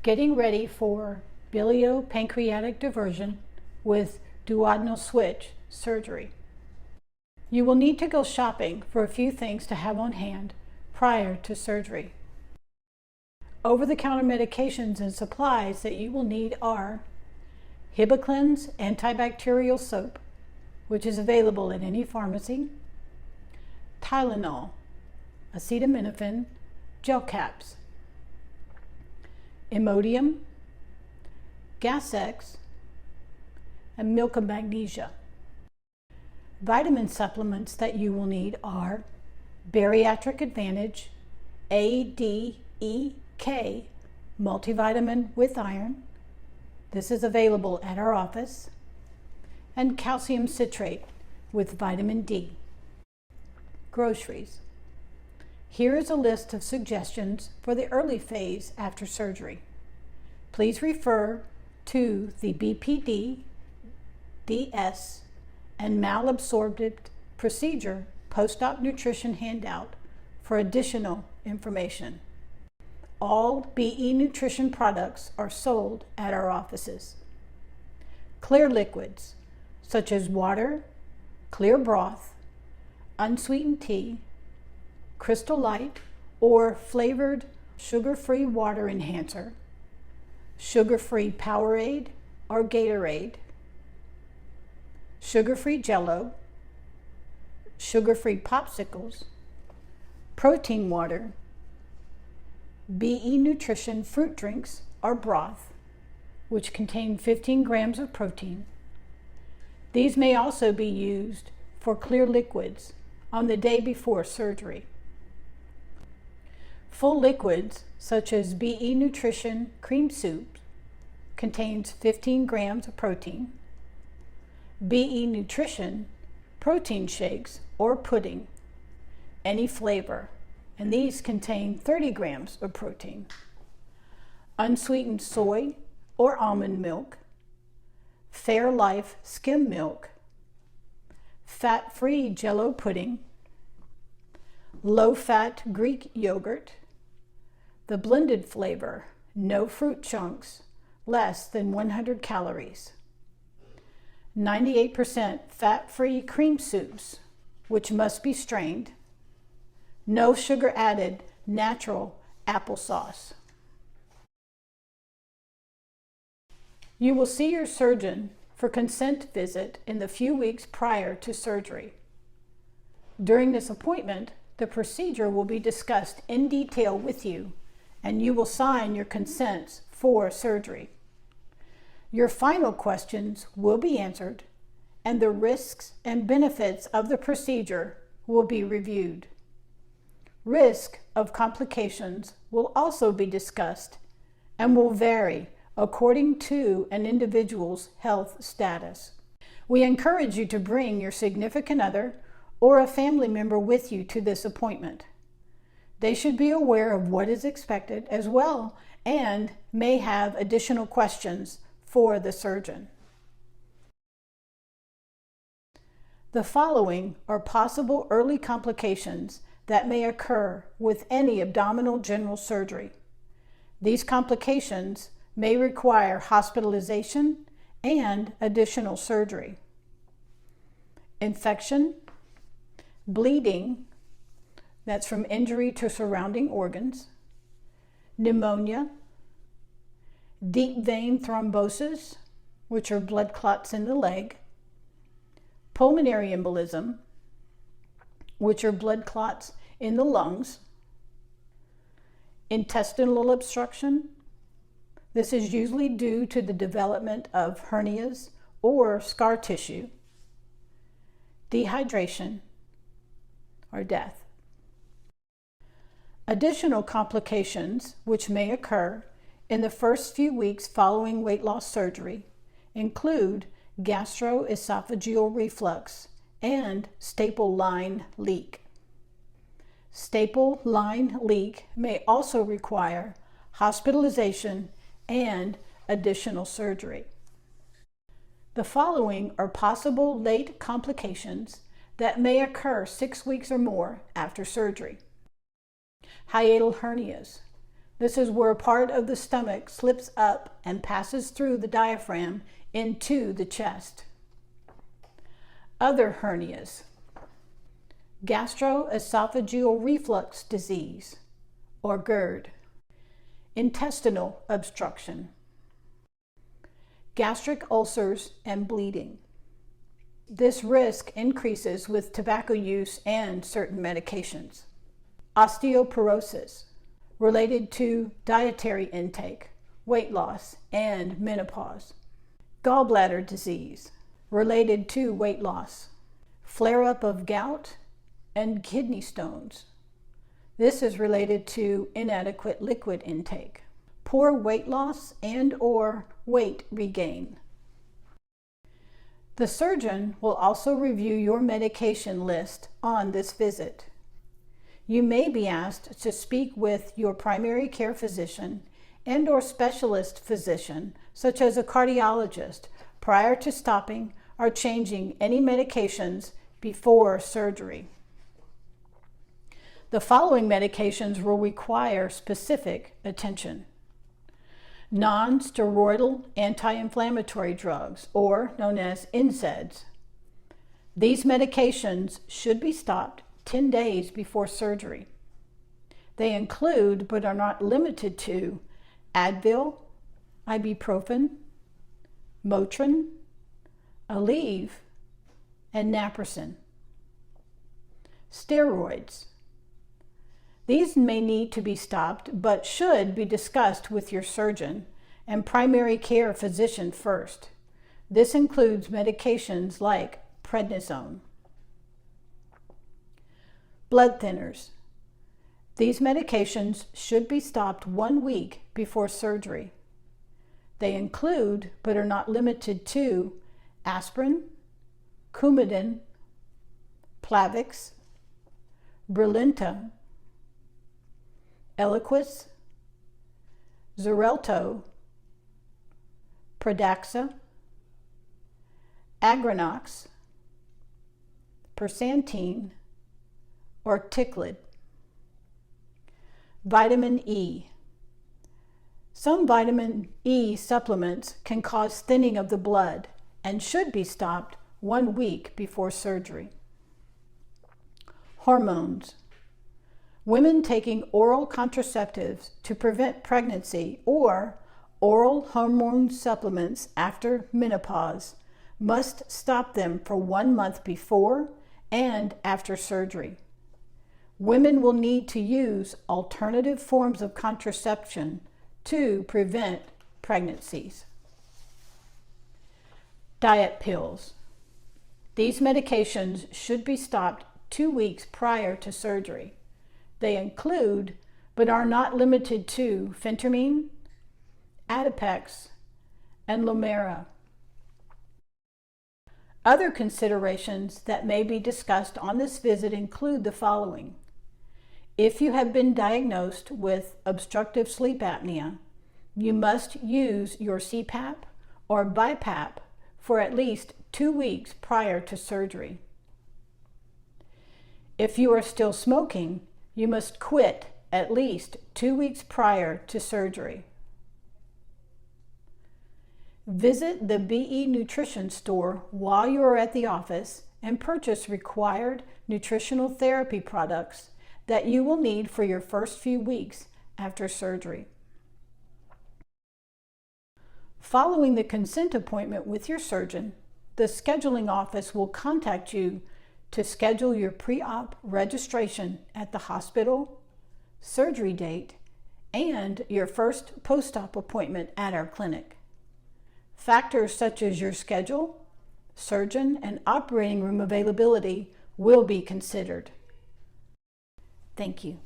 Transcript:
Getting ready for biliopancreatic diversion with duodenal switch surgery. You will need to go shopping for a few things to have on hand prior to surgery. Over-the-counter medications and supplies that you will need are Hibiclen's antibacterial soap, which is available at any pharmacy, Tylenol, acetaminophen, gel caps, Imodium, Gas-X, and milk of magnesia. Vitamin supplements that you will need are Bariatric Advantage ADEK multivitamin with iron. This is available at our office. And calcium citrate with vitamin D. Groceries. Here is a list of suggestions for the early phase after surgery. Please refer to the BPD, DS, and malabsorbed procedure post-op nutrition handout for additional information. All BE nutrition products are sold at our offices. Clear liquids, such as water, clear broth, unsweetened tea, Crystal Light, or flavored sugar-free water enhancer, sugar-free Powerade or Gatorade, sugar-free Jell-O, sugar-free popsicles, protein water, BE Nutrition fruit drinks or broth, which contain 15 grams of protein. These may also be used for clear liquids on the day before surgery. Full liquids, such as BE Nutrition cream soup, contains 15 grams of protein. BE Nutrition protein shakes or pudding, any flavor, and these contain 30 grams of protein. Unsweetened soy or almond milk, Fairlife skim milk, fat-free Jell-O pudding, low-fat Greek yogurt, the blended flavor, no fruit chunks, less than 100 calories. 98% fat-free cream soups, which must be strained. No sugar added, natural applesauce. You will see your surgeon for consent visit in the few weeks prior to surgery. During this appointment, the procedure will be discussed in detail with you, and you will sign your consents for surgery. Your final questions will be answered, and the risks and benefits of the procedure will be reviewed. Risk of complications will also be discussed and will vary according to an individual's health status. We encourage you to bring your significant other or a family member with you to this appointment. They should be aware of what is expected as well and may have additional questions for the surgeon. The following are possible early complications that may occur with any abdominal general surgery. These complications may require hospitalization and additional surgery. Infection, bleeding, that's from injury to surrounding organs, pneumonia, deep vein thrombosis, which are blood clots in the leg, pulmonary embolism, which are blood clots in the lungs, intestinal obstruction. This is usually due to the development of hernias or scar tissue, dehydration, or death. Additional complications which may occur in the first few weeks following weight loss surgery include gastroesophageal reflux and staple line leak. Staple line leak may also require hospitalization and additional surgery. The following are possible late complications that may occur 6 weeks or more after surgery. Hiatal hernias. This is where part of the stomach slips up and passes through the diaphragm into the chest. Other hernias. Gastroesophageal reflux disease, or GERD. Intestinal obstruction. Gastric ulcers and bleeding. This risk increases with tobacco use and certain medications. Osteoporosis, related to dietary intake, weight loss, and menopause. Gallbladder disease, related to weight loss. Flare-up of gout and kidney stones. This is related to inadequate liquid intake. Poor weight loss and/or weight regain. The surgeon will also review your medication list on this visit. You may be asked to speak with your primary care physician and/or specialist physician, such as a cardiologist, prior to stopping or changing any medications before surgery. The following medications will require specific attention. Non-steroidal anti-inflammatory drugs, or known as NSAIDs. These medications should be stopped 10 days before surgery. They include, but are not limited to, Advil, ibuprofen, Motrin, Aleve, and Naproxen. Steroids. These may need to be stopped, but should be discussed with your surgeon and primary care physician first. This includes medications like prednisone. Blood thinners. These medications should be stopped 1 week before surgery. They include, but are not limited to, aspirin, Coumadin, Plavix, Brilinta, Eliquis, Xarelto, Pradaxa, Agranox, Persantine, or Ticlid. Vitamin E. Some vitamin E supplements can cause thinning of the blood and should be stopped 1 week before surgery. Hormones. Women taking oral contraceptives to prevent pregnancy or oral hormone supplements after menopause must stop them for 1 month before and after surgery. Women will need to use alternative forms of contraception to prevent pregnancies. Diet pills. These medications should be stopped 2 weeks prior to surgery. They include, but are not limited to, phentermine, Adipex, and Lumera. Other considerations that may be discussed on this visit include the following. If you have been diagnosed with obstructive sleep apnea, you must use your CPAP or BiPAP for at least 2 weeks prior to surgery. If you are still smoking, you must quit at least 2 weeks prior to surgery. Visit the BE Nutrition store while you are at the office and purchase required nutritional therapy products that you will need for your first few weeks after surgery. Following the consent appointment with your surgeon, the scheduling office will contact you to schedule your pre-op registration at the hospital, surgery date, and your first post-op appointment at our clinic. Factors such as your schedule, surgeon, and operating room availability will be considered. Thank you.